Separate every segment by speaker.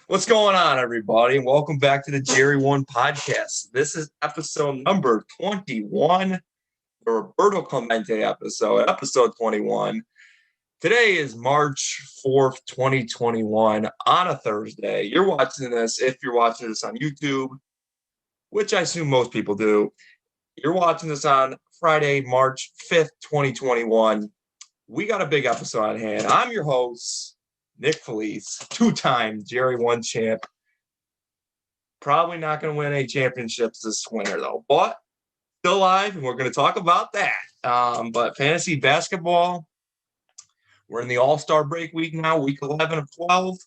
Speaker 1: What's going on, everybody? Welcome back to the JERRY1 Podcast. This is episode number 21, the Roberto Clemente episode 21. Today is March 4th, 2021, on a Thursday. You're watching this, if you're watching this on YouTube, which I assume most people do. You're watching this on Friday, March 5th, 2021. We got a big episode on hand. I'm your host, Nick Felice, two-time JERRY1 champ. Probably not going to win any championships this winter, though, but still alive, and we're going to talk about that. But fantasy basketball, we're in the All-Star break week now, week 11 of 12.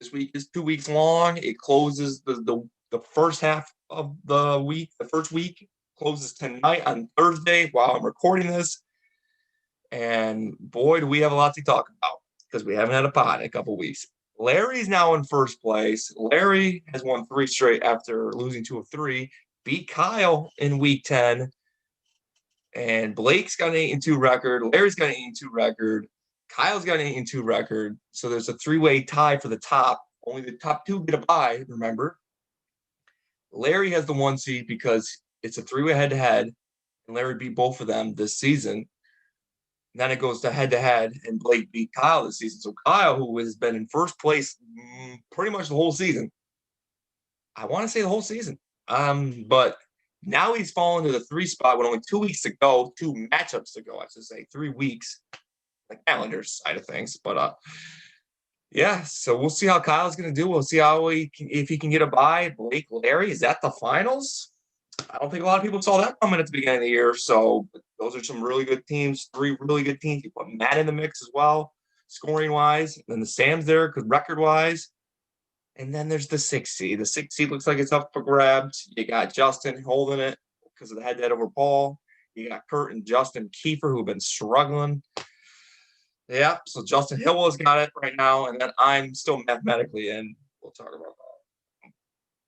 Speaker 1: This week is 2 weeks long. It closes the first half of the week. The first week closes tonight on Thursday while I'm recording this. And boy, do we have a lot to talk about, because we haven't had a pod in a couple weeks. Larry's now in first place. Larry has won 3 straight after losing 2 of 3. Beat Kyle in week 10. And Blake's got an 8-2 record. Larry's got an 8-2 record. Kyle's got an 8-2 record. So there's a 3-way tie for the top. Only the top 2 get a bye, remember. Larry has the 1 seed because it's a 3-way head-to-head. And Larry beat both of them this season. Then it goes to head-to-head, and Blake beat Kyle this season. So Kyle, who has been in first place pretty much the whole season, I want to say the whole season, but now he's fallen to the 3 spot with only 2 weeks to go, 2 matchups to go, I should say, 3 weeks, the calendar side of things. But, yeah, so we'll see how Kyle's going to do. We'll see if he can get a bye. Blake, Larry, is that the finals? I don't think a lot of people saw that coming at the beginning of the year. So those are some really good teams, 3 really good teams. You put Matt in the mix as well, scoring-wise. And then the Sam's there, good record-wise. And then there's the 6th seed. The 6th seed looks like it's up for grabs. You got Justin holding it because of the head-to-head over Paul. You got Kurt and Justin Kiefer, who've been struggling. Yeah, so Justin Hill has got it right now. And then I'm still mathematically in. We'll talk about that.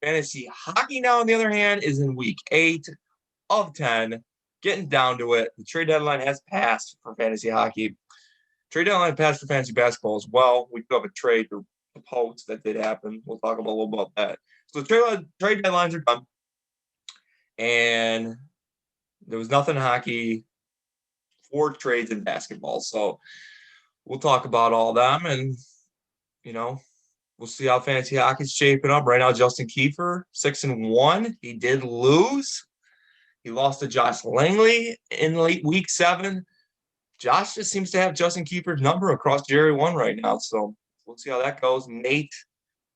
Speaker 1: Fantasy hockey now, on the other hand, is in week 8 of 10, getting down to it. The trade deadline has passed for fantasy hockey. Trade deadline passed for fantasy basketball as well. We do have a trade to post that did happen. We'll talk about a little about that. So the trade deadlines are done, and there was nothing hockey for trades in basketball. So we'll talk about all them, and we'll see how fantasy hockey's shaping up. Right now, Justin Kiefer, 6-1. He did lose. He lost to Josh Langley in late week 7. Josh just seems to have Justin Kiefer's number across JERRY1 right now. So we'll see how that goes. Nate,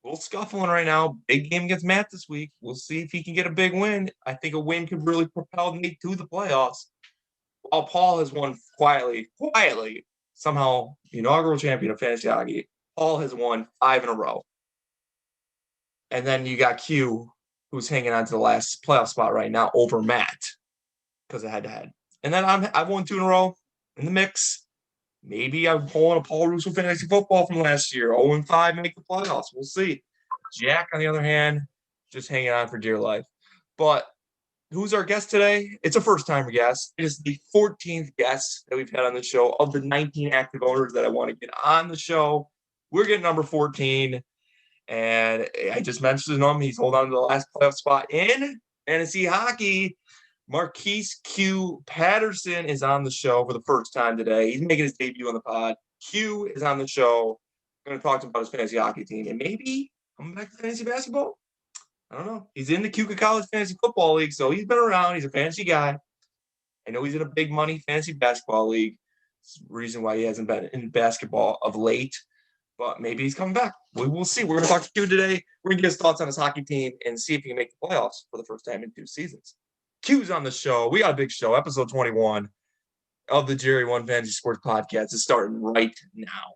Speaker 1: a little scuffling right now. Big game against Matt this week. We'll see if he can get a big win. I think a win could really propel Nate to the playoffs. While Paul has won quietly, somehow inaugural champion of fantasy hockey. Paul has won 5 in a row. And then you got Q, who's hanging on to the last playoff spot right now over Matt because of head-to-head. And then I've won 2 in a row in the mix. Maybe I'm pulling a Paul Russo fantasy football from last year. 0-5 make the playoffs. We'll see. Jack, on the other hand, just hanging on for dear life. But who's our guest today? It's a first-timer guest. It is the 14th guest that we've had on the show of the 19 active owners that I want to get on the show. We're getting number 14, and I just mentioned him. He's holding on to the last playoff spot in fantasy hockey. Marquis Q Patterson is on the show for the first time today. He's making his debut on the pod. Q is on the show. I'm going to talk to him about his fantasy hockey team and maybe coming back to fantasy basketball. I don't know. He's in the Keuka College Fantasy Football League, so he's been around. He's a fantasy guy. I know he's in a big money fantasy basketball league. It's the reason why he hasn't been in basketball of late. But maybe he's coming back. We will see. We're going to talk to Q today. We're going to get his thoughts on his hockey team and see if he can make the playoffs for the first time in 2 seasons. Q's on the show. We got a big show. Episode 21 of the JERRY1 Fantasy Sports Podcast is starting right now.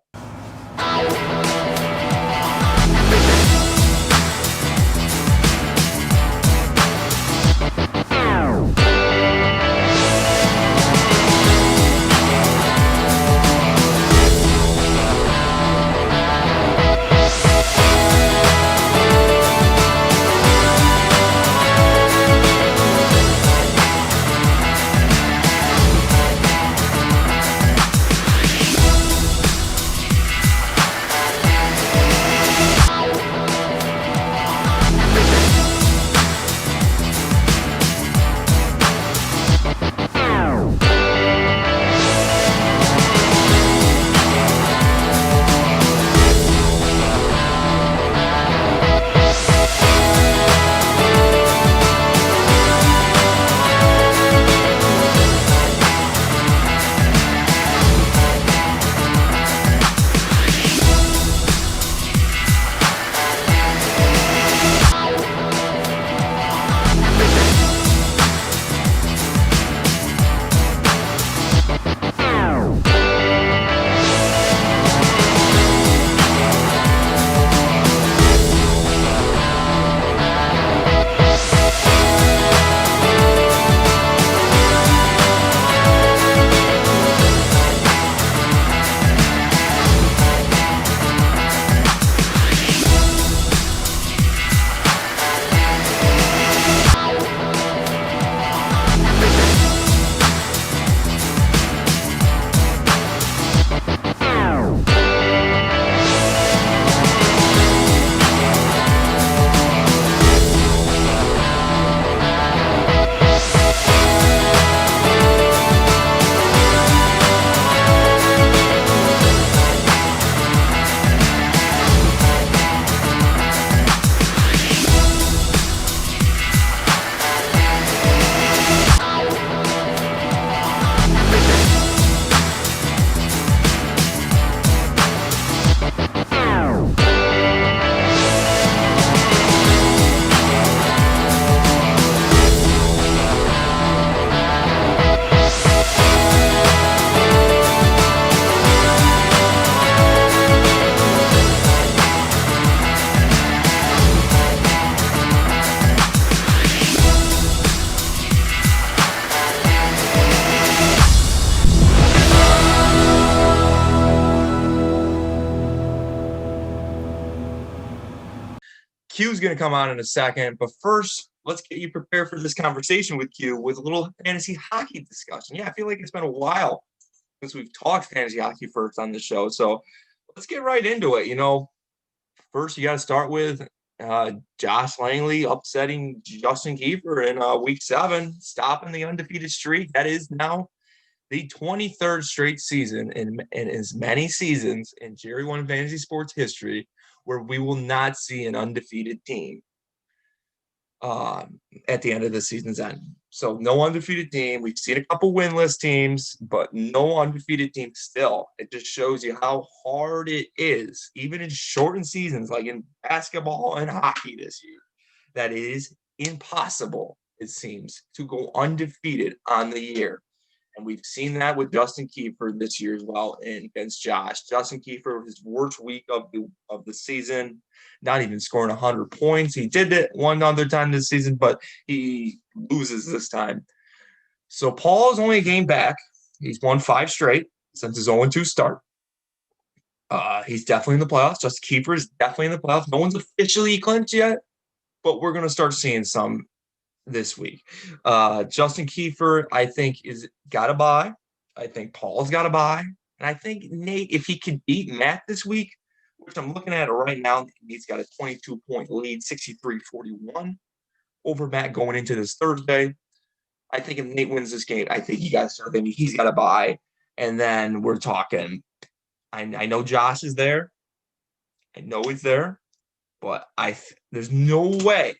Speaker 1: Q's going to come on in a second, but first, let's get you prepared for this conversation with Q with a little fantasy hockey discussion. Yeah, I feel like it's been a while since we've talked fantasy hockey first on the show, so let's get right into it. First you got to start with Josh Langley upsetting Justin Kiefer in Week 7, stopping the undefeated streak. That is now the 23rd straight season in as many seasons in JERRY1 Fantasy Sports history where we will not see an undefeated team at the end of the season's end. So no undefeated team. We've seen a couple winless teams, but no undefeated team still. It just shows you how hard it is, even in shortened seasons like in basketball and hockey this year, that it is impossible, it seems, to go undefeated on the year. And we've seen that with Justin Kiefer this year as well against Josh. Justin Kiefer, his worst week of the season, not even scoring 100 points. He did it one other time this season, but he loses this time. So Paul is only a game back. He's won 5 straight since his 0-2 start. He's definitely in the playoffs. Justin Kiefer is definitely in the playoffs. No one's officially clinched yet, but we're going to start seeing some this week. Justin Kiefer, I think, is got to buy. I think Paul's got to buy. And I think Nate, if he could beat Matt this week, which I'm looking at it right now, he's got a 22-point lead, 63-41 over Matt going into this Thursday. I think if Nate wins this game, I think he's got to buy. And then we're talking, I know Josh is there. I know he's there. But there's no way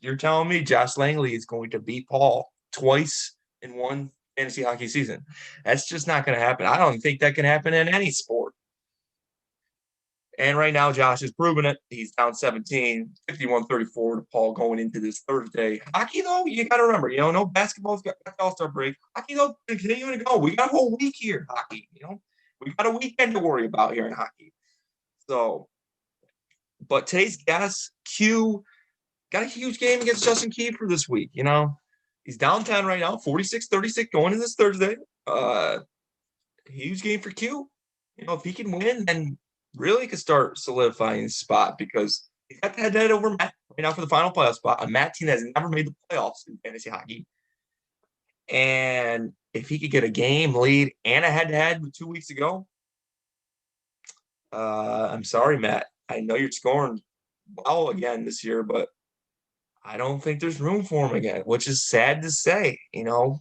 Speaker 1: you're telling me Josh Langley is going to beat Paul twice in one fantasy hockey season. That's just not going to happen. I don't think that can happen in any sport. And right now, Josh is proving it. He's down 17, 51-34 to Paul going into this Thursday. Hockey, though, you got to remember, no basketball's got the All-Star break. Hockey, though, continuing to go. We got a whole week here, hockey. We got a weekend to worry about here in hockey. So, but today's guest, Q, got a huge game against Justin Kiefer this week. He's down 10 right now, 46-36 going into this Thursday. Huge game for Q. If he can win, then really could start solidifying his spot because he's got the head-to-head over Matt right now for the final playoff spot. A Matt team that has never made the playoffs in fantasy hockey. And if he could get a game lead and a head-to-head with 2 weeks ago, I'm sorry, Matt. I know you're scoring well again this year, but I don't think there's room for him again, which is sad to say. You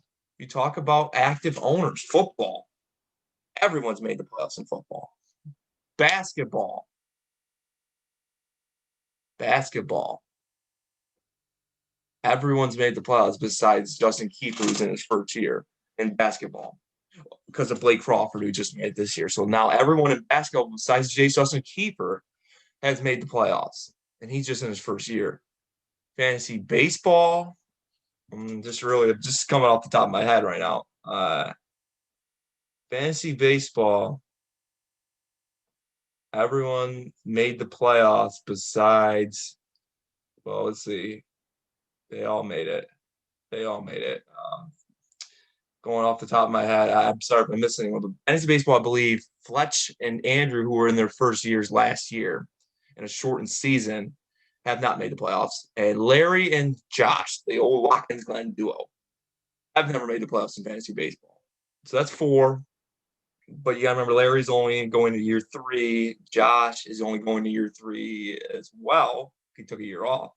Speaker 1: talk about active owners, football. Everyone's made the playoffs in football. Basketball. Everyone's made the playoffs besides Justin Kiefer, who's in his first year in basketball because of Blake Crawford, who just made it this year. So now everyone in basketball besides Justin Kiefer has made the playoffs, and he's just in his first year. Fantasy baseball, just coming off the top of my head right now. Fantasy baseball, everyone made the playoffs besides, well, let's see. They all made it. Going off the top of my head, I'm sorry if I'm missing anyone, but fantasy baseball, I believe Fletch and Andrew, who were in their first years last year in a shortened season, have not made the playoffs. And Larry and Josh, the old Watkins Glen duo, have never made the playoffs in fantasy baseball. So that's 4. But you got to remember, Larry's only going to year 3. Josh is only going to year 3 as well. He took a year off.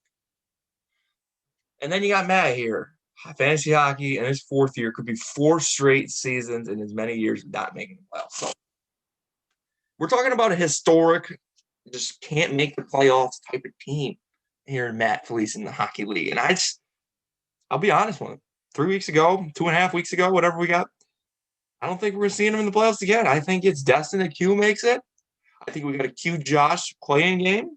Speaker 1: And then you got Matt here. Fantasy hockey in his 4th year could be 4 straight seasons in as many years not making the playoffs. So we're talking about a historic, just can't make the playoffs type of team here in Matt Felice in the hockey league. And I'll be honest with him. 3 weeks ago, 2.5 weeks ago, whatever we got, I don't think we're seeing him in the playoffs again. I think it's destined that Q makes it. I think we got a Q Josh playing game.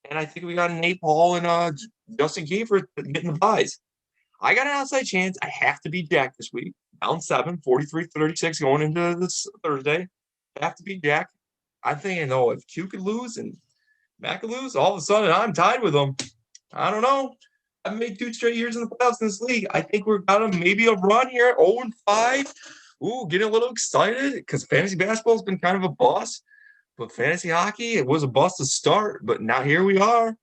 Speaker 1: And I think we got a Nate Paul and Justin Kiefer getting the buys. I got an outside chance. I have to beat Jack this week. Down 7, 43-36 going into this Thursday. I have to beat Jack. I'm thinking, if Q could lose and Matt could lose, all of a sudden I'm tied with him. I don't know. I've made 2 straight years in the playoffs in this league. I think we're got maybe a run here, 0-5. Ooh, getting a little excited because fantasy basketball has been kind of a bust. But fantasy hockey, it was a bust to start. But now here we are.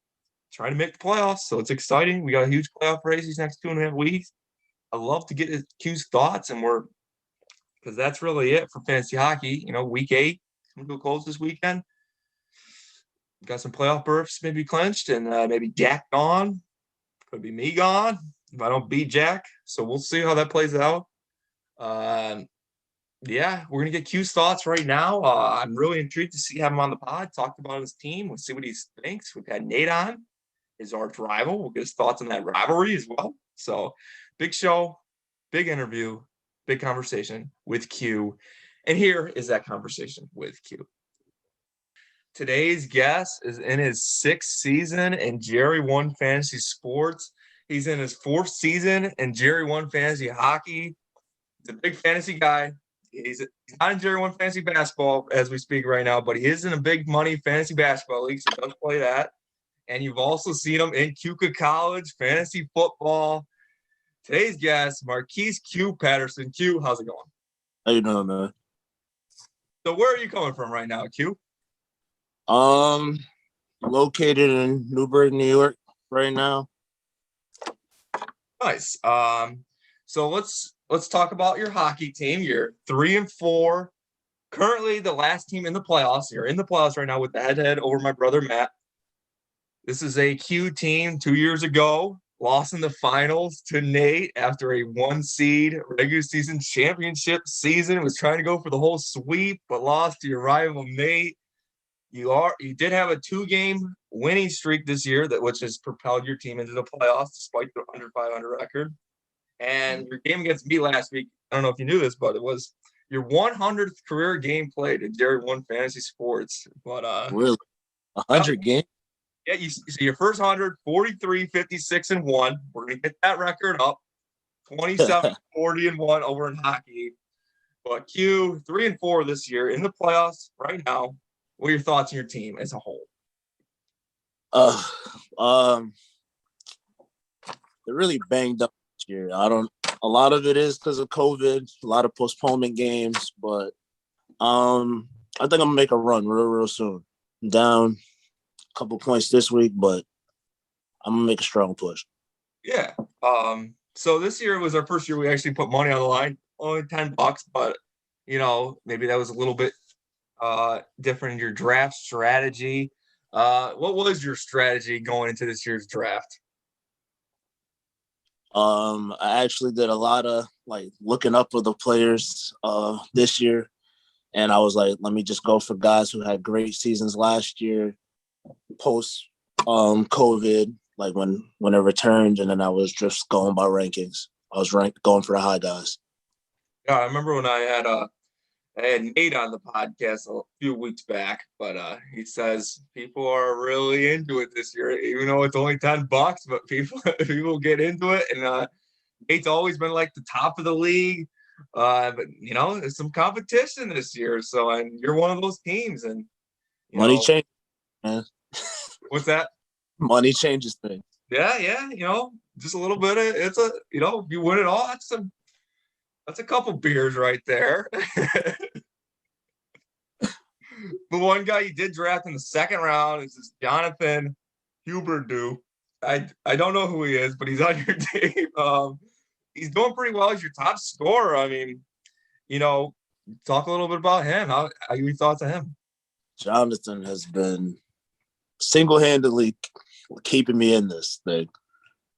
Speaker 1: trying to make the playoffs. So it's exciting. We got a huge playoff race these next 2.5 weeks. I love to get Q's thoughts, and because that's really it for fantasy hockey. Week 8 coming to a close this weekend. Got some playoff berths maybe clinched, and maybe Jack gone. Could be me gone if I don't beat Jack. So we'll see how that plays out. Yeah, we're gonna get Q's thoughts right now. I'm really intrigued to have him on the pod, talk about his team. We'll see what he thinks. We've had Nate on, his arch rival. We'll get his thoughts on that rivalry as well. So big show, big interview, big conversation with Q. And here is that conversation with Q. Today's guest is in his 6th season in JERRY1 Fantasy Sports. He's in his 4th season in JERRY1 Fantasy Hockey. He's a big fantasy guy. He's not in JERRY1 Fantasy Basketball as we speak right now, but he is in a big money fantasy basketball league, so does play that. And you've also seen him in Keuka College, fantasy football. Today's guest, Marquis Q. Patterson. Q, how's it going?
Speaker 2: How you doing, man?
Speaker 1: So where are you coming from right now, Q?
Speaker 2: Located in Newburgh, New York right now.
Speaker 1: Nice. So let's talk about your hockey team. You're 3-4. Currently the last team in the playoffs. You're in the playoffs right now with the head-to-head over my brother Matt. This is a Q team 2 years ago. Lost in the finals to Nate after a 1-seed regular season championship season. Was trying to go for the whole sweep, but lost to your rival Nate. You did have a 2-game winning streak this year, which has propelled your team into the playoffs despite the under 500 record. And your game against me last week, I don't know if you knew this, but it was your 100th career game played in JERRY1 Fantasy Sports. But
Speaker 2: really, 100 games.
Speaker 1: Yeah, so your first 100, 43, 56, and 1. We're gonna get that record up. 27, 40, and 1 over in hockey. But Q 3-4 this year in the playoffs right now. What are your thoughts on your team as a whole?
Speaker 2: They're really banged up this year. A lot of it is because of COVID, a lot of postponement games, but I think I'm gonna make a run real soon. I'm down a couple points this week, but I'm gonna make a strong push.
Speaker 1: Yeah. So this year was our first year we actually put money on the line, only $10, but maybe that was a little bit different in your draft strategy. What was your strategy going into this year's draft?
Speaker 2: I actually did a lot of looking up for the players this year, and I was like, let me just go for guys who had great seasons last year, post COVID, when it returned, and then I was just going by rankings. I was going for the high guys.
Speaker 1: Yeah, I remember when I had Nate on the podcast a few weeks back, but he says people are really into it this year, even though it's only $10, but people get into it. And Nate's always been like the top of the league. But there's some competition this year. So, and you're one of those teams, and
Speaker 2: money changes, man.
Speaker 1: What's that?
Speaker 2: Money changes things.
Speaker 1: Yeah. Just a little bit of if you win it all, that's a couple beers right there. The one guy you did draft in the second round is this Jonathan Huberdeau. I don't know who he is, but he's on your team. He's doing pretty well. He's your top scorer. I mean, talk a little bit about him. How your thoughts on him?
Speaker 2: Jonathan has been single-handedly keeping me in this thing.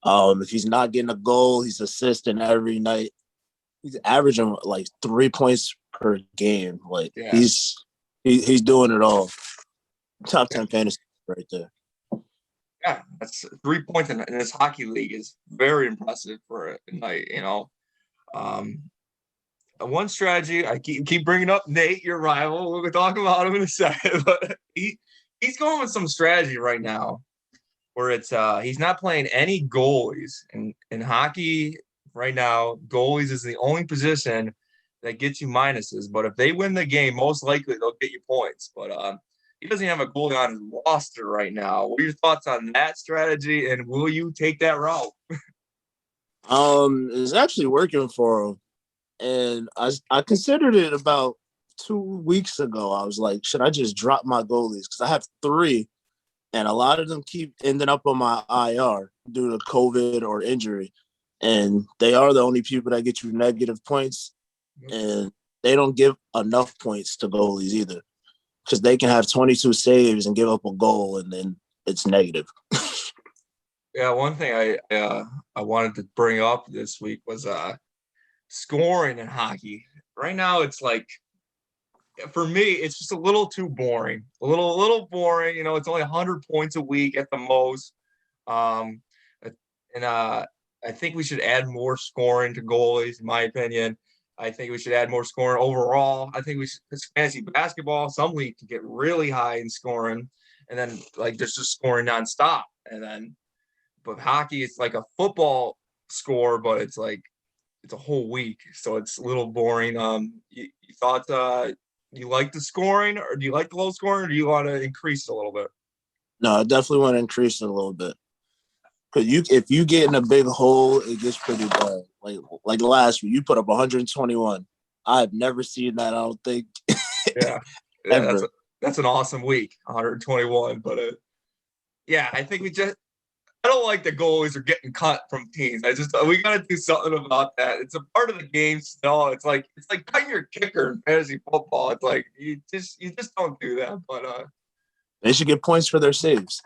Speaker 2: If he's not getting a goal, he's assisting every night. He's averaging 3 points per game. He's doing it all. Top 10 fantasy right there.
Speaker 1: Yeah, that's 3 points in this hockey league is very impressive for a night. One strategy I keep bringing up Nate, your rival. We'll talk about him in a second, but he's going with some strategy right now where it's he's not playing any goalies in hockey right now. Goalies is the only position that gets you minuses, but if they win the game, most likely they'll get you points. But he doesn't have a goalie on his roster right now. What are your thoughts on that strategy, and will you take that route?
Speaker 2: It's actually working for him, and I considered it about 2 weeks ago. I was like, should I just drop my goalies? Because I have 3, and a lot of them keep ending up on my IR due to COVID or injury. And they are the only people that get you negative points. And they don't give enough points to goalies either, because they can have 22 saves and give up a goal, and then it's negative.
Speaker 1: Yeah, one thing I wanted to bring up this week was scoring in hockey. Right now, it's like, for me, it's just a little too boring. A little boring. You know, it's only 100 points a week at the most. Um, and I think we should add more scoring to goalies, in my opinion. I think we should add more scoring overall. I think we should, it's fantasy basketball, some league can get really high in scoring, and then like there's just scoring nonstop. And then, but hockey, it's like a football score, but it's like it's a whole week, so it's a little boring. You thought you like the scoring, or do you like the low scoring, or do you want to increase it a little bit?
Speaker 2: No, I definitely want to increase it a little bit. Because if you get in a big hole, it gets pretty bad. Like last week, you put up 121. I've never seen that, I don't think.
Speaker 1: Yeah,
Speaker 2: Ever.
Speaker 1: That's an awesome week, 121. But yeah, I think I don't like the goalies are getting cut from teams. We got to do something about that. It's a part of the game still. It's like cutting your kicker in fantasy football. It's like you just don't do that. But
Speaker 2: They should get points for their saves.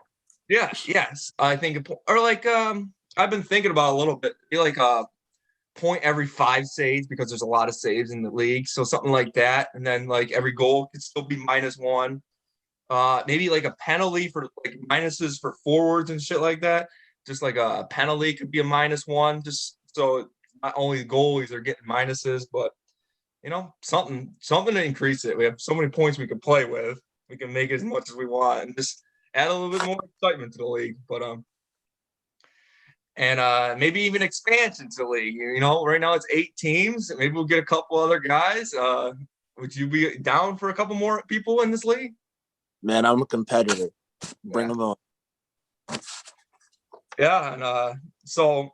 Speaker 1: yeah, yes, I think, or like I've been thinking about a little bit. Be like point every 5 saves, because there's a lot of saves in the league. So something like that, and then like every goal could still be -1. Maybe like a penalty for like minuses for forwards and shit like that. Just like a penalty could be a -1, just so not only the goalies are getting minuses, but you know, something to increase it. We have so many points we can play with. We can make as much as we want and just add a little bit more excitement to the league. But and maybe even expansion to the league. You know, right now it's 8 teams. Maybe we'll get a couple other guys. Would you be down for a couple more people in this league?
Speaker 2: Man, I'm a competitor. Bring them on.
Speaker 1: Yeah, and so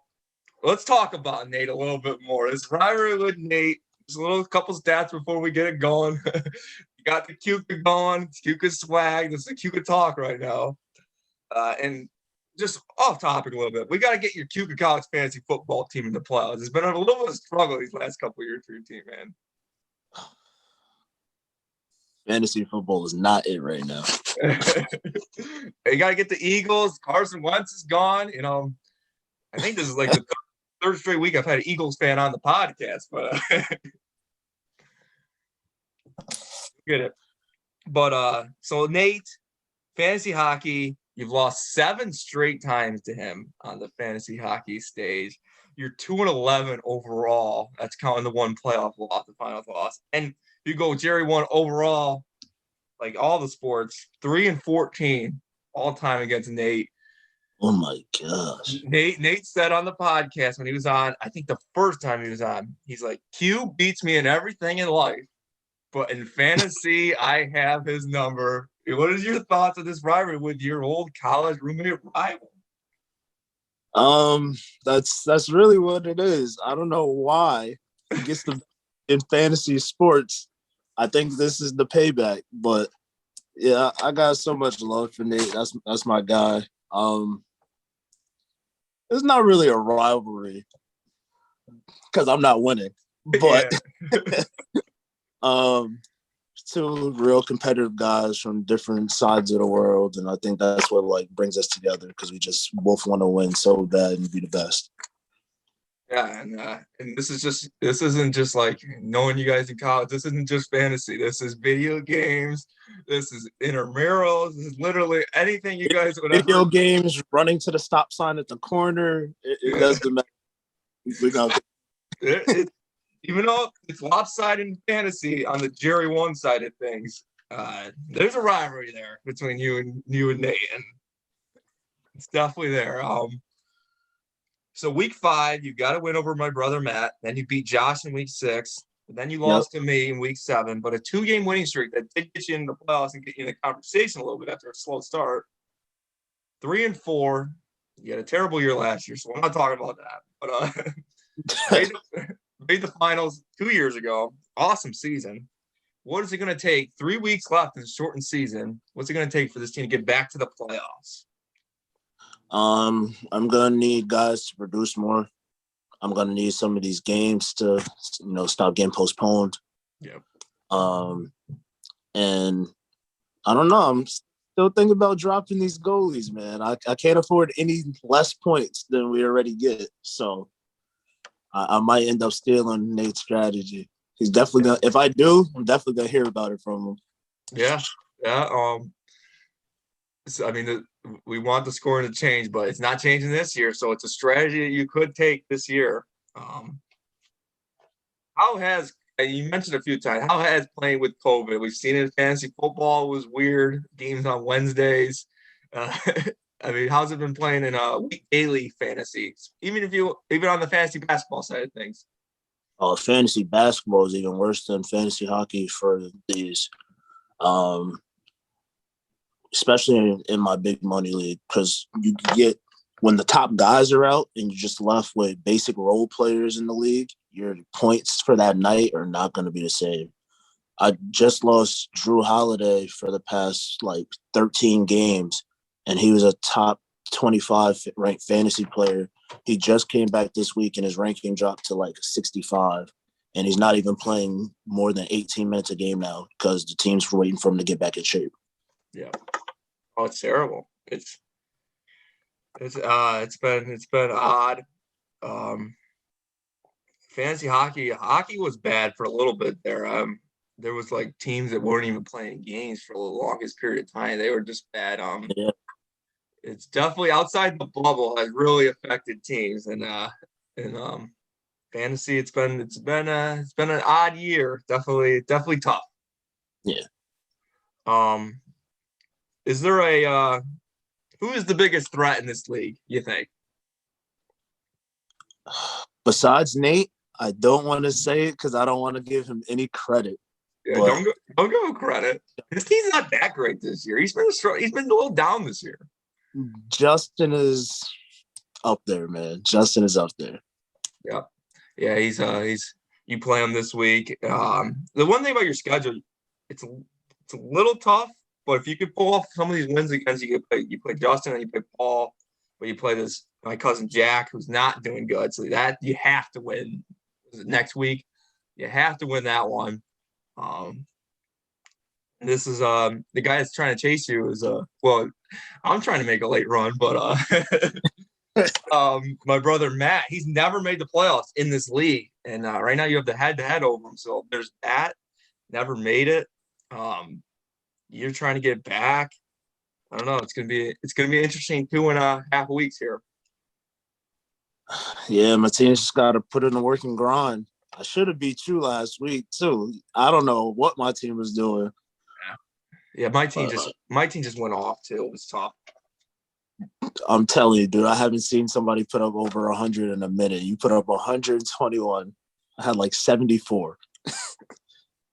Speaker 1: let's talk about Nate a little bit more. This rivalry with Nate. Just a couple stats before we get it going. You got the Keuka going. Keuka swag. This is the Keuka talk right now. And just off topic a little bit, we got to get your Keuka College fantasy football team in the playoffs. It's been a little bit of a struggle these last couple of years for your team, man.
Speaker 2: Fantasy football is not it right now.
Speaker 1: You got to get the Eagles. Carson Wentz is gone. You know, I think this is like the third straight week I've had an Eagles fan on the podcast, but get it. But so Nate, fantasy hockey, you've lost 7 straight times to him on the fantasy hockey stage. You're 2-11 overall. That's counting the one playoff loss, the final loss. And you go Jerry1 overall, like all the sports, 3-14 all time against Nate.
Speaker 2: Oh my gosh.
Speaker 1: Nate said on the podcast when he was on, I think the first time he was on, he's like, Q beats me in everything in life, but in fantasy, I have his number. What is your thoughts of this rivalry with your old college roommate rival?
Speaker 2: That's really what it is. I don't know why he gets the in fantasy sports. I think this is the payback, but yeah, I got so much love for Nate. That's my guy. It's not really a rivalry because I'm not winning, but two real competitive guys from different sides of the world, and I think that's what like brings us together, because we just both want to win so bad and be the best.
Speaker 1: Yeah, and this isn't just like knowing you guys in college. This isn't just fantasy. This is video games. This is intramurals. This is literally anything you guys would ever.
Speaker 2: Video games, running to the stop sign at the corner. It doesn't matter. We got
Speaker 1: even though it's lopsided in fantasy on the Jerry1 side of things, there's a rivalry there between you and Nate, and it's definitely there. So week 5, you got to win over my brother Matt. Then you beat Josh in week 6. And then you lost to me in week 7. But a 2-game winning streak that did get you in the playoffs and get you in the conversation a little bit after a slow start. 3-4. You had a terrible year last year, so we're not talking about that. But made the finals 2 years ago. Awesome season. what is it going to take? 3 weeks left in the shortened season. What's it going to take for this team to get back to the playoffs?
Speaker 2: I'm gonna need guys to produce more. I'm gonna need some of these games to, stop getting postponed.
Speaker 1: Yep.
Speaker 2: And I don't know. I'm still thinking about dropping these goalies, man. I can't afford any less points than we already get. So I might end up stealing Nate's strategy. He's definitely gonna. If I do, I'm definitely gonna hear about it from him.
Speaker 1: Yeah. So, I mean, we want the scoring to change, but it's not changing this year. So it's a strategy that you could take this year. How has you mentioned a few times? How has playing with COVID? We've seen it in fantasy football was weird. Games on Wednesdays. I mean, how's it been playing in daily fantasy? Even on the fantasy basketball side of things.
Speaker 2: Fantasy basketball is even worse than fantasy hockey for these, especially in my big money league, because you get when the top guys are out and you're just left with basic role players in the league, your points for that night are not going to be the same. I just lost Drew Holiday for the past 13 games, and he was a top 25 ranked fantasy player. He just came back this week and his ranking dropped to 65, and he's not even playing more than 18 minutes a game now because the team's waiting for him to get back in shape.
Speaker 1: Yeah. Oh, it's terrible. It's been odd. Fantasy hockey was bad for a little bit there. There was teams that weren't even playing games for the longest period of time. They were just bad.
Speaker 2: Yeah.
Speaker 1: It's definitely outside the bubble has really affected teams, and fantasy it's been an odd year. Definitely tough.
Speaker 2: Yeah.
Speaker 1: Is there who is the biggest threat in this league, you think?
Speaker 2: Besides Nate, I don't want to say it because I don't want to give him any credit.
Speaker 1: Yeah, don't go credit. His team's not that great this year. He's been a little down this year.
Speaker 2: Justin is up there, man. Justin is up there.
Speaker 1: Yeah. He's you play him this week. The one thing about your schedule, it's a little tough, but if you could pull off some of these wins against you play Justin and you play Paul, but you play my cousin Jack, who's not doing good. So that you have to win next week. You have to win that one. This is the guy that's trying to chase you is I'm trying to make a late run, but my brother Matt, he's never made the playoffs in this league, and right now you have the head-to-head over him. So there's that. Never made it. You're trying to get back. I don't know. It's gonna be interesting 2.5 weeks here.
Speaker 2: Yeah, my team's just got to put in the work and grind. I should have beat you last week too. I don't know what my team was doing.
Speaker 1: Yeah, my team just went off too. It was tough.
Speaker 2: I'm telling you, dude, I haven't seen somebody put up over 100 in a minute. You put up 121. I had 74.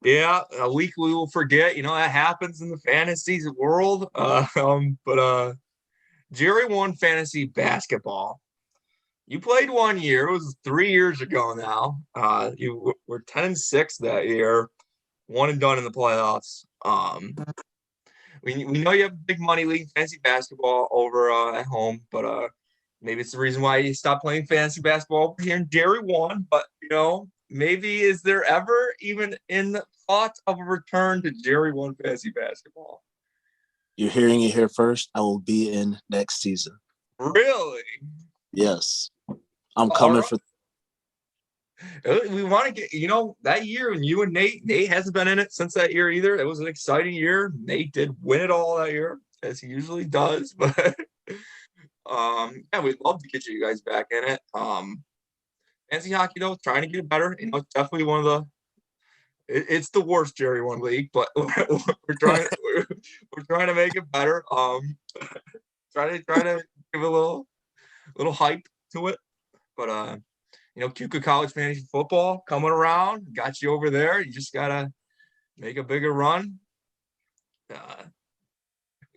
Speaker 1: Yeah, a week we will forget. That happens in the fantasy world. But Jerry1 Fantasy Basketball. You played 1 year. It was 3 years ago now. You were 10-6 that year, one and done in the playoffs. We know you have a big money league fantasy basketball over at home, but maybe it's the reason why you stopped playing fantasy basketball over here in Jerry1. But maybe is there ever even in the thought of a return to Jerry1 Fantasy Basketball?
Speaker 2: You're hearing it here first. I will be in next season.
Speaker 1: Really?
Speaker 2: Yes. I'm coming for.
Speaker 1: We want to get, that year when you and Nate hasn't been in it since that year either. It was an exciting year. Nate did win it all that year, as he usually does. But yeah, we'd love to get you guys back in it. Fantasy hockey, though, trying to get better. It's definitely one of the. It's the worst Jerry1 league, but we're trying to make it better. Try to give a little hype to it, but Keuka College fantasy football coming around, got you over there. You just gotta make a bigger run.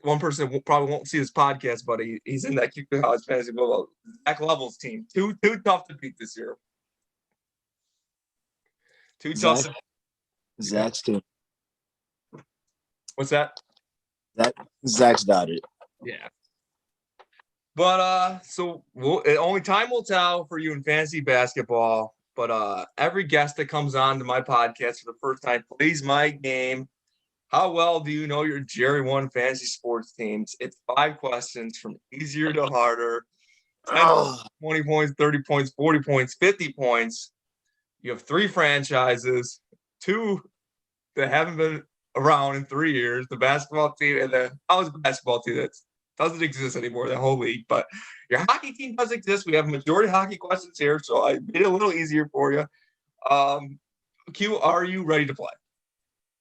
Speaker 1: One person probably won't see this podcast, but he's in that Keuka College fantasy football. Zach Level's team, too tough to beat this year. Too tough.
Speaker 2: Zach's team.
Speaker 1: What's that?
Speaker 2: Zach's got it.
Speaker 1: Yeah. But so only time will tell for you in fantasy basketball. But every guest that comes on to my podcast for the first time plays my game. How well do you know your Jerry1 Fantasy Sports teams? It's 5 questions from easier to harder. 10 points, 20 points, 30 points, 40 points, 50 points. You have 3 franchises, 2 that haven't been around in 3 years, the basketball team and the college basketball team that doesn't exist anymore, the whole league. But your hockey team does exist. We have majority hockey questions here, so I made it a little easier for you. Q, are you ready to play?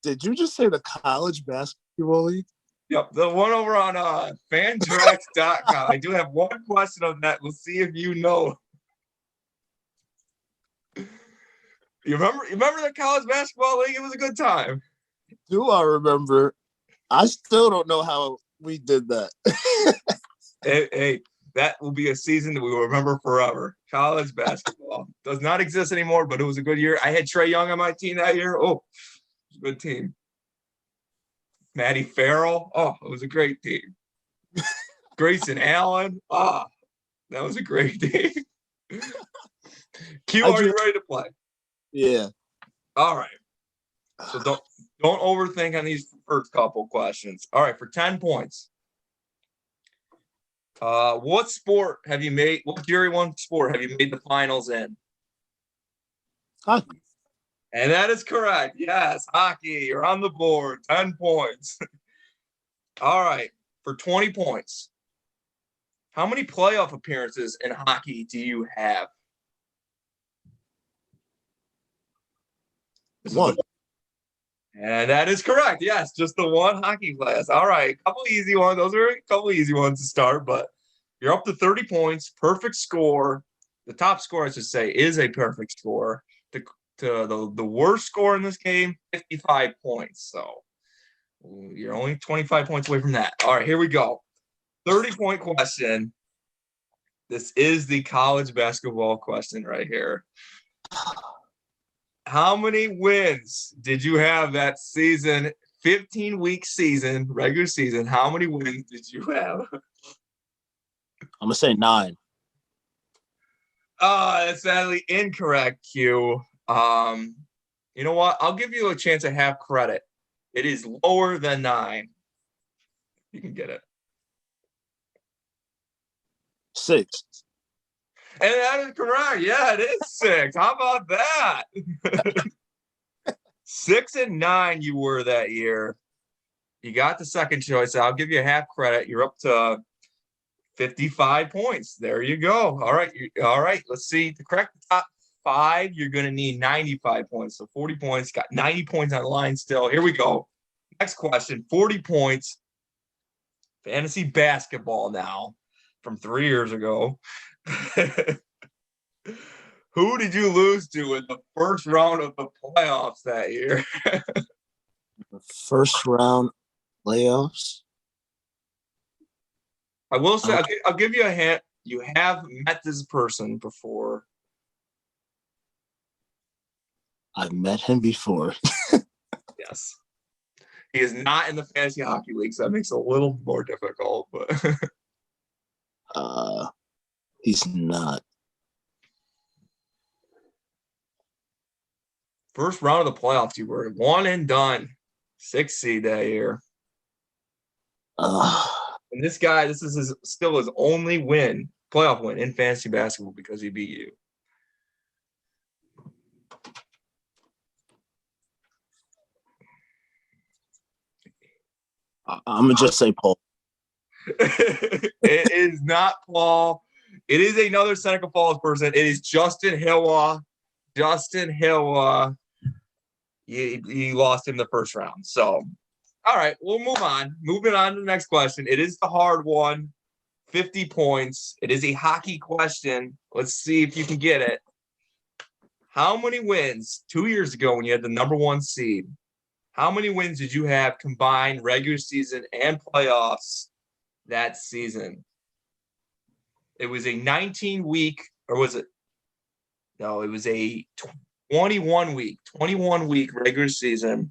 Speaker 2: Did you just say the college basketball league?
Speaker 1: Yep, the one over on Fantrax.com. I do have one question on that. We'll see if you know. You remember the college basketball league? It was a good time.
Speaker 2: Do I remember? I still don't know how we did that.
Speaker 1: Hey, that will be a season that we will remember forever. College basketball does not exist anymore, but it was a good year. I had Trae Young on my team that year. Oh, it was a good team. Matty Farrell. Oh, it was a great team. Grayson Allen. Ah, that was a great team. Q, are you ready to play?
Speaker 2: Yeah.
Speaker 1: All right. So don't overthink on these first couple questions. All right, for 10 points. What sport have you made? What Jerry1 sport have you made the finals in?
Speaker 2: Hockey.
Speaker 1: And that is correct. Yes, hockey. You're on the board. 10 points. All right, for 20 points. How many playoff appearances in hockey do you have?
Speaker 2: One.
Speaker 1: And that is correct. Yes, just the one hockey class. All right, a couple easy ones. Those are a couple easy ones to start, but you're up to 30 points. Perfect score. The top score, I should say, is a perfect score. The worst score in this game, 55 points. So you're only 25 points away from that. All right, here we go. 30-point question. This is the college basketball question right here. How many wins did you have that season? 15-week season, regular season. How many wins did you have?
Speaker 2: I'm gonna say 9.
Speaker 1: That's sadly incorrect, Q. You know what? I'll give you a chance to have credit. It is lower than 9. You can get it.
Speaker 2: 6.
Speaker 1: And that is correct. Yeah, it is 6. How about that? 6 and 9 you were that year. You got the second choice. I'll give you half credit. You're up to 55 points. There you go. All right. All right. Let's see. To correct the top 5, you're going to need 95 points. So 40 points. Got 90 points on the line still. Here we go. Next question. 40 points. Fantasy basketball now from 3 years ago. Who did you lose to in the first round of the playoffs that year?
Speaker 2: The first round playoffs.
Speaker 1: I will say, I'll give you a hint. You have met this person before.
Speaker 2: I've met him before.
Speaker 1: Yes. He is not in the fantasy hockey league, so that makes it a little more difficult. But
Speaker 2: he's not.
Speaker 1: First round of the playoffs, you were 1 and done. 6 seed that year. And this guy, this is still his only playoff win in fantasy basketball because he beat you.
Speaker 2: I'm going to just say Paul.
Speaker 1: It is not Paul. It is another Seneca Falls person. It is Justin Hilwa. Justin Hilwa. You lost him the first round. So, all right, we'll move on. Moving on to the next question. It is the hard one. 50 points. It is a hockey question. Let's see if you can get it. How many wins 2 years ago when you had the number 1 seed? How many wins did you have combined regular season and playoffs that season? It was a 19-week, or was it? No, it was a 21-week regular season.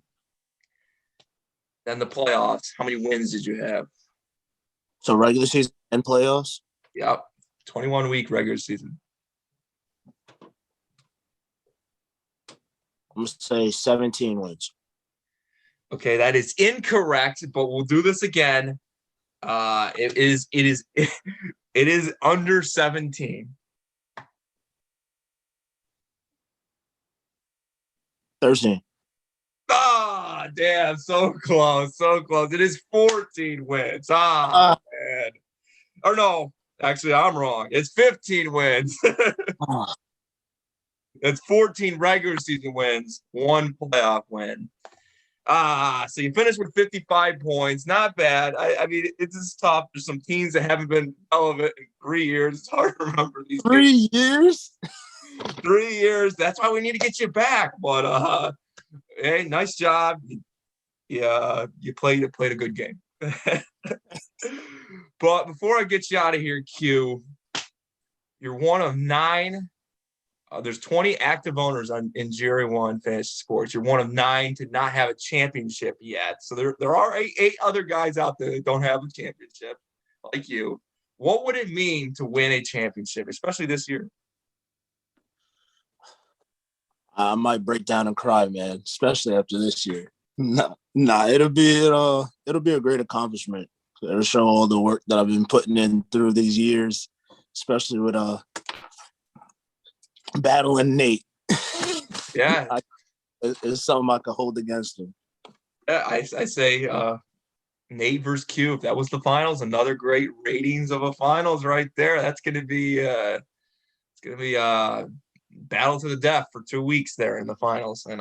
Speaker 1: Then the playoffs. How many wins did you have?
Speaker 2: So regular season and playoffs?
Speaker 1: Yep. 21-week regular season.
Speaker 2: I'm going to say 17 wins.
Speaker 1: Okay, that is incorrect, but we'll do this again. It is under 17.
Speaker 2: 13.
Speaker 1: Ah, damn, so close, so close. It is 14 wins. Man. Or no, actually, I'm wrong. It's 15 wins. It's 14 regular season wins, 1 playoff win. So you finished with 55 points. Not bad. I mean, it's just tough. There's some teams that haven't been relevant in 3 years. It's hard to remember these
Speaker 2: 3 years?
Speaker 1: 3 years. That's why we need to get you back. But hey, nice job. Yeah, you played a good game. But before I get you out of here, Q, you're one of 9. There's 20 active owners in JERRY1 Fantasy Sports. You're one of 9 to not have a championship yet. So there are eight other guys out there that don't have a championship like you. What would it mean to win a championship, especially this year?
Speaker 2: I might break down and cry, man, especially after this year. Nah, it'll be a great accomplishment. It'll show all the work that I've been putting in through these years, especially with battling Nate.
Speaker 1: Yeah.
Speaker 2: It's something I could hold against him.
Speaker 1: Yeah, I say Nate versus Q. If that was the finals, another great ratings of a finals right there. That's going to be battle to the death for 2 weeks there in the finals. And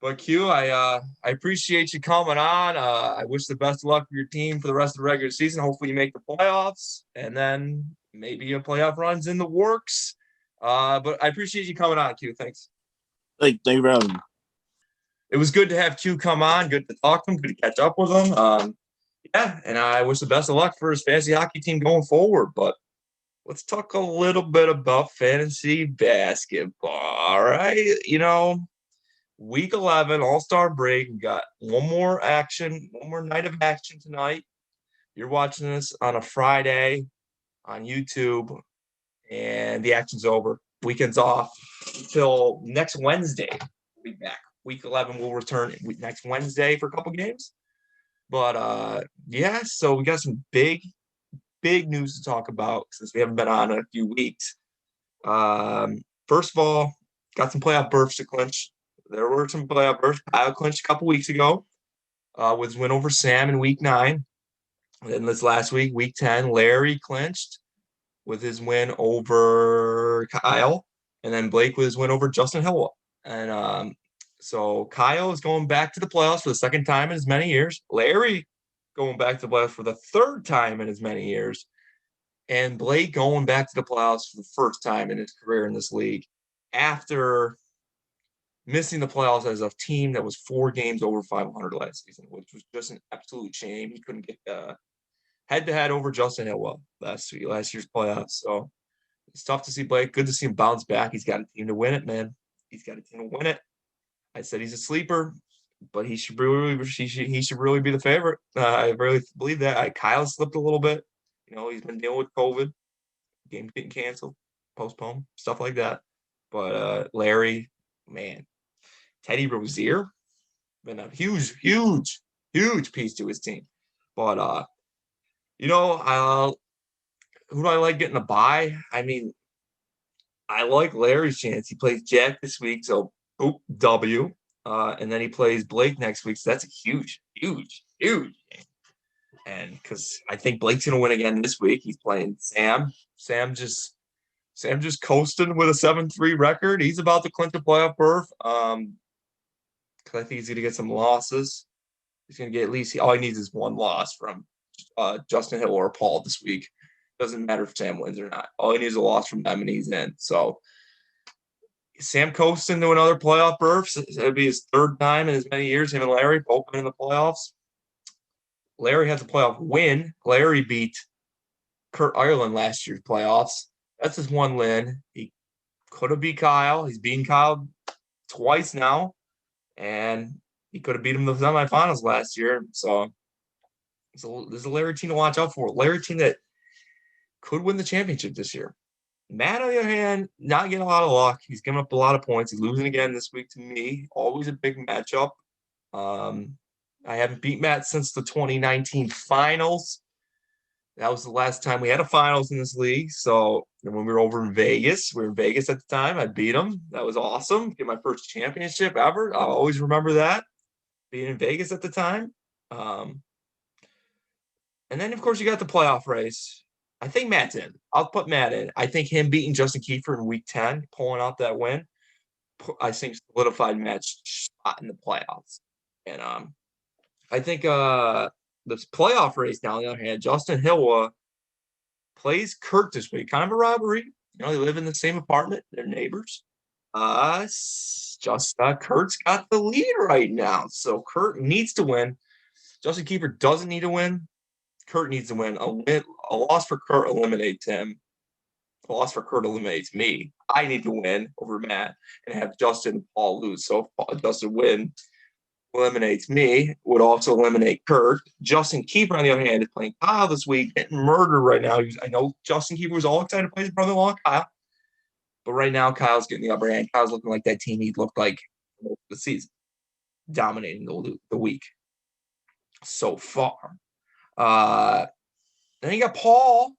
Speaker 1: but Q, I appreciate you coming on. I wish the best of luck for your team for the rest of the regular season. Hopefully you make the playoffs, and then maybe a playoff run's in the works. But I appreciate you coming on, Q. Thanks.
Speaker 2: Thank you for having me.
Speaker 1: It was good to have Q come on. Good to talk to him. Good to catch up with him. Yeah, and I wish the best of luck for his fantasy hockey team going forward. But let's talk a little bit about fantasy basketball. All right, Week 11, All-Star break. We got one more night of action tonight. You're watching this on a Friday on YouTube, and the action's over. Weekend's off until next Wednesday. We'll be back. Week 11 will return next Wednesday for a couple games. But, yeah, so we got some big news to talk about since we haven't been on in a few weeks. First of all, got some playoff berths to clinch. There were some playoff berths. Kyle clinched a couple weeks ago with his win over Sam in Week 9. And then this last week, Week 10, Larry clinched with his win over Kyle. And then Blake with his win over Justin Hillwell. And so Kyle is going back to the playoffs for the second time in as many years. Larry going back to the playoffs for the third time in as many years. And Blake going back to the playoffs for the first time in his career in this league after missing the playoffs as a team that was 4 games over 500 last season, which was just an absolute shame. He couldn't get head-to-head over Justin Hillwell last year's playoffs. So it's tough to see Blake. Good to see him bounce back. He's got a team to win it, man. He's got a team to win it. I said he's a sleeper, but he should really be the favorite. I really believe that. Kyle slipped a little bit. He's been dealing with COVID, games getting canceled, postponed, stuff like that. But Larry, man, Teddy Rozier, been a huge piece to his team. But who do I like getting a bye? I mean, I like Larry's chance. He plays Jack this week, so W. And then he plays Blake next week. So that's a huge game. And because I think Blake's gonna win again this week. He's playing Sam. Sam just coasting with a 7-3 record. He's about to clinch a playoff berth. Because I think he's gonna get some losses. He's gonna get at least all he needs is one loss from Justin Hill or Paul this week. Doesn't matter if Sam wins or not. All he needs is a loss from them, and he's in. So Sam coasting to another playoff berth. It'll be his third time in as many years. Him and Larry both been in the playoffs. Larry has a playoff win. Larry beat Kurt Ireland last year's playoffs. That's his one win. He could have beat Kyle. He's beaten Kyle twice now. And, he could have beat him in the semifinals last year. So there's a Larry team to watch out for. Larry team that could win the championship this year. Matt, on the other hand, not getting a lot of luck. He's giving up a lot of points. He's losing again this week to me. Always a big matchup. I haven't beat Matt since the 2019 finals. That was the last time we had a finals in this league. So when we were over in Vegas, we were in Vegas at the time. I beat him. That was awesome. Get my first championship ever. I'll always remember that. Being in Vegas at the time. And then, of course, you got the playoff race. I think Matt's in. I'll put Matt in. I think him beating Justin Kiefer in week 10, pulling out that win, I think solidified Matt's spot in the playoffs. And I think this playoff race now, on the other hand, Justin Hill plays Kurt this week. Kind of a rivalry. You know, they live in the same apartment. They're neighbors. Kurt's got the lead right now. So Kurt needs to win. Justin Kiefer doesn't need to win. Kurt needs to win. A loss for Kurt eliminates him. A loss for Kurt eliminates me. I need to win over Matt and have Justin and Paul lose. So if Justin win eliminates me, would also eliminate Kurt. Justin Kiefer, on the other hand, is playing Kyle this week, getting murdered right now. I know Justin Kiefer was all excited to play his brother-in-law, Kyle. But right now, Kyle's getting the upper hand. Kyle's looking like that team he looked like the season, dominating the week so far. Then you got Paul.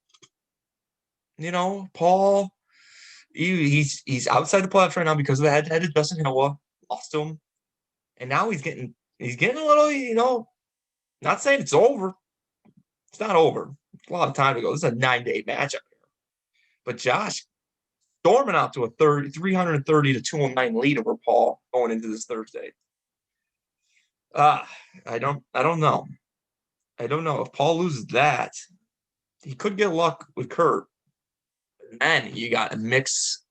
Speaker 1: You know, Paul, he's outside the playoffs right now because of the head-to-head of Justin Hill. Lost to him. And now he's getting a little, you know, not saying it's over. It's not over. A lot of time to go. This is a 9-day matchup here. But Josh storming out to a 330 to 209 lead over Paul going into this Thursday. I don't know. I don't know. If Paul loses that, he could get luck with Kurt. And then you got a mix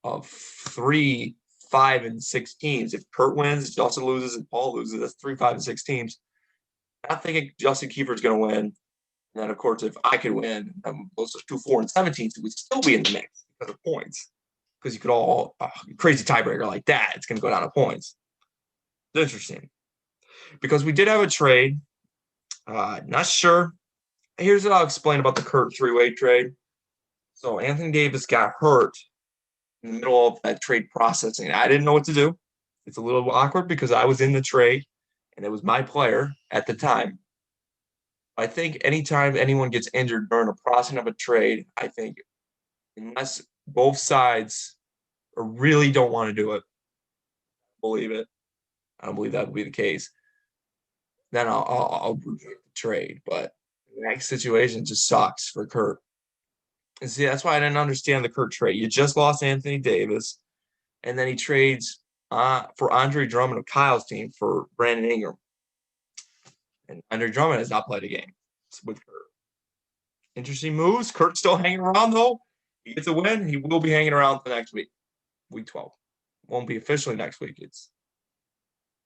Speaker 1: of 3, 5, and 6 teams. If Kurt wins, Justin loses, and Paul loses, that's 3, 5, and 6 teams. I'm not thinking Justin Kiefer is going to win. And then, of course, if I could win, those 2, 4, and 7 teams would still be in the mix because of points. Because you could all crazy tiebreaker like that, it's going to go down to points. It's interesting. Because we did have a trade. Not sure. Here's what I'll explain about the Kurt 3-way trade. So Anthony Davis got hurt in the middle of that trade processing. I didn't know what to do. It's a little awkward because I was in the trade and it was my player at the time. I think anytime anyone gets injured during a processing of a trade, I think unless both sides really don't want to do it, believe it. I don't believe that would be the case. Then I'll trade. But the next situation just sucks for Kurt. And see, that's why I didn't understand the Kurt trade. You just lost Anthony Davis, and then he trades for Andre Drummond of Kyle's team for Brandon Ingram. And Andre Drummond has not played a game with Kurt. Interesting moves. Kurt's still hanging around, though. He gets a win. He will be hanging around the next week, week 12. Won't be officially next week. It's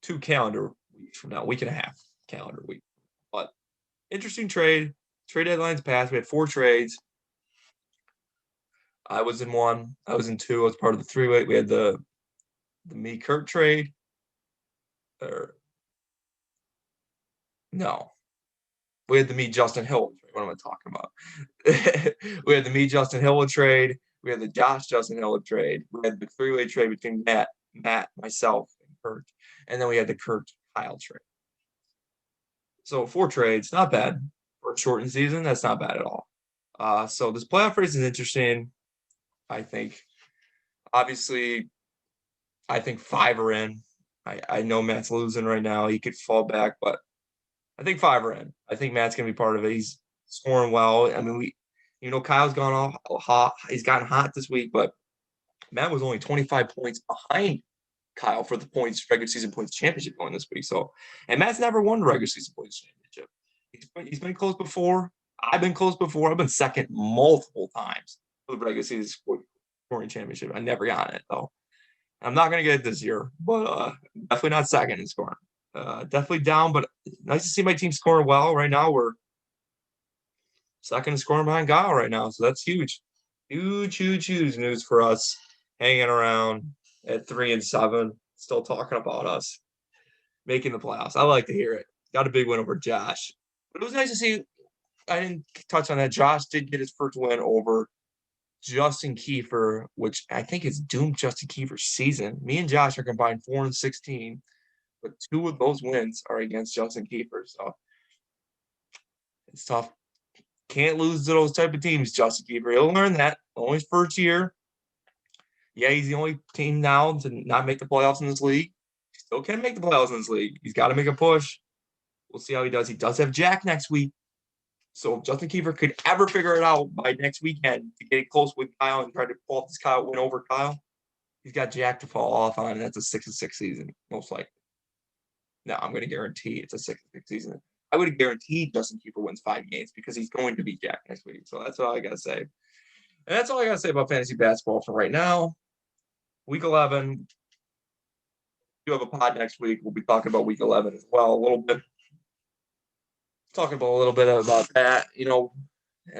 Speaker 1: 2 calendar weeks from now, week and a half calendar week. But interesting trade. Trade deadlines passed. We had 4 trades. I was in 1. I was in 2. I was part of the 3-way. We had the me Kurt trade. No. We had the me Justin Hill trade. What am I talking about? We had the me Justin Hill trade. We had the Josh Justin Hill trade. We had the 3-way trade between Matt, myself, and Kurt. And then we had the Kurt Kyle trade. So 4 trades, not bad. For a shortened season, that's not bad at all. So this playoff race is interesting. I think, obviously, I think 5 are in. I know Matt's losing right now. He could fall back, but I think 5 are in. I think Matt's going to be part of it. He's scoring well. I mean, Kyle's gone off hot. He's gotten hot this week, but Matt was only 25 points behind Kyle for the regular season points championship going this week. So, and Matt's never won the regular season points championship. He's been close before. I've been close before. I've been second multiple times for the regular season scoring championship. I never got it though. I'm not going to get it this year, but definitely not second in scoring. Definitely down, but nice to see my team scoring well. Right now, we're second in scoring behind Kyle right now, so that's huge. Huge news for us hanging around at 3 and 7, still talking about us. making the playoffs. I like to hear it. Got a big win over Josh. But it was nice to see. I didn't touch on that. Josh did get his first win over Justin Kiefer, which I think is doomed Justin Kiefer's season. Me and Josh are combined 4-16, but 2 of those wins are against Justin Kiefer. So it's tough. Can't lose to those type of teams, Justin Kiefer. He'll learn that. Only his first year. Yeah, he's the only team now to not make the playoffs in this league. He still can make the playoffs in this league. He's got to make a push. We'll see how he does. He does have Jack next week. So if Justin Kiefer could ever figure it out by next weekend to get close with Kyle and try to pull off this Kyle win over Kyle, he's got Jack to fall off on, and that's a 6-6 season, most likely. No, I'm going to guarantee it's a 6-6 season. I would guarantee Justin Kiefer wins 5 games because he's going to beat Jack next week. So that's all I got to say. And that's all I got to say about fantasy basketball for right now. Week 11. You have a pod next week. We'll be talking about week 11 as well a little bit. Talking about a little bit about that, and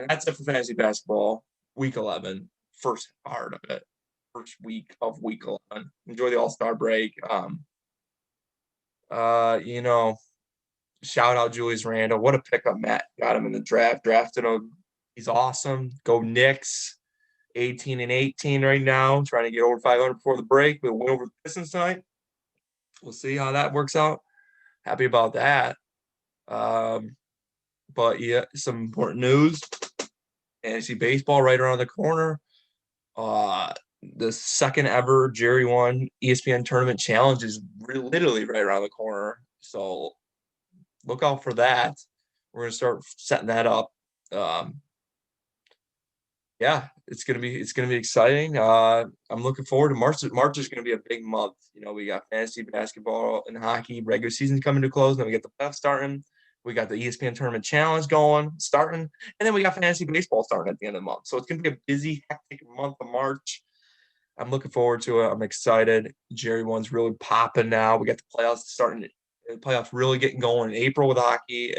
Speaker 1: that's it for fantasy basketball. Week 11, first part of it, first week of week 11. Enjoy the All-Star break. Shout out Julius Randle. What a pickup Matt got him in the draft. Drafted him. He's awesome. Go Knicks. 18-18 right now. Trying to get over 500 before the break. We'll win over the Pistons tonight. We'll see how that works out. Happy about that. But yeah, some important news. Fantasy baseball right around the corner. The second ever JERRY1 ESPN Tournament Challenge is literally right around the corner. So look out for that. We're going to start setting that up. Yeah, it's gonna be exciting. I'm looking forward to March. March is gonna be a big month. We got fantasy basketball and hockey regular season coming to close. Then we get the playoffs starting. We got the ESPN Tournament Challenge starting, and then we got fantasy baseball starting at the end of the month. So it's gonna be a busy, hectic month of March. I'm looking forward to it. I'm excited. JERRY1's really popping now. We got the playoffs starting. The playoffs really getting going in April with hockey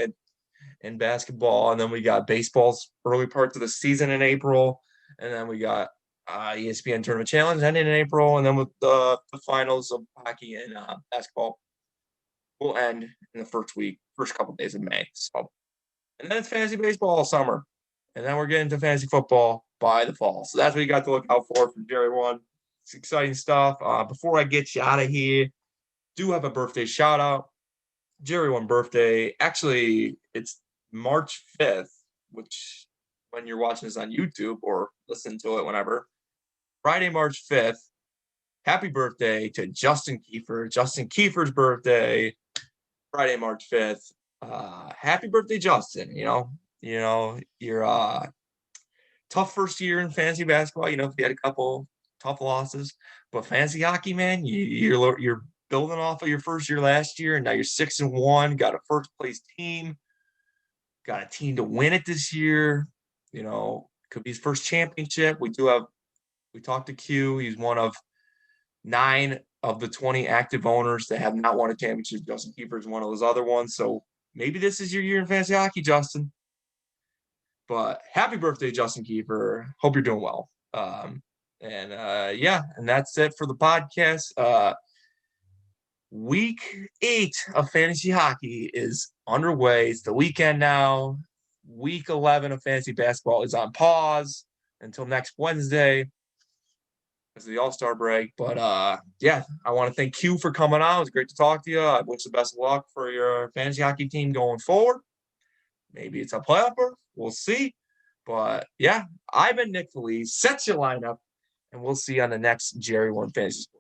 Speaker 1: and basketball, and then we got baseball's early parts of the season in April, and then we got ESPN Tournament Challenge ending in April, and then with the finals of hockey and basketball will end in the first couple of days of May. So, and then it's fantasy baseball all summer, and then we're getting to fantasy football by the fall. So that's what you got to look out for from JERRY1. It's exciting stuff. Before I get you out of here, do have a birthday shout out. JERRY1 birthday. Actually, it's March 5th, which when you're watching this on YouTube or listening to it whenever, Friday, March 5th. Happy birthday to Justin Kiefer. Justin Kiefer's birthday, Friday, March 5th. Happy birthday, Justin. You're tough first year in fantasy basketball. You had a couple tough losses, but fantasy hockey, man, you're building off of your first year last year, and now you're 6-1. Got a first place team. Got a team to win it this year. Could be his first championship. We talked to Q. He's one of 9 of the 20 active owners that have not won a championship. Justin Kiefer is one of those other ones. So maybe this is your year in fantasy hockey, Justin. But happy birthday, Justin Kiefer. Hope you're doing well. And that's it for the podcast. Week 8 of fantasy hockey is underway. It's the weekend now. Week 11 of fantasy basketball is on pause until next Wednesday as the All-Star break. But I want to thank Q for coming on. It was great to talk to you. I wish the best of luck for your fantasy hockey team going forward. Maybe it's a playoff berth. We'll see. But yeah, I've been Nick Felice. Set your lineup, and we'll see you on the next JERRY1 Fantasy Sports.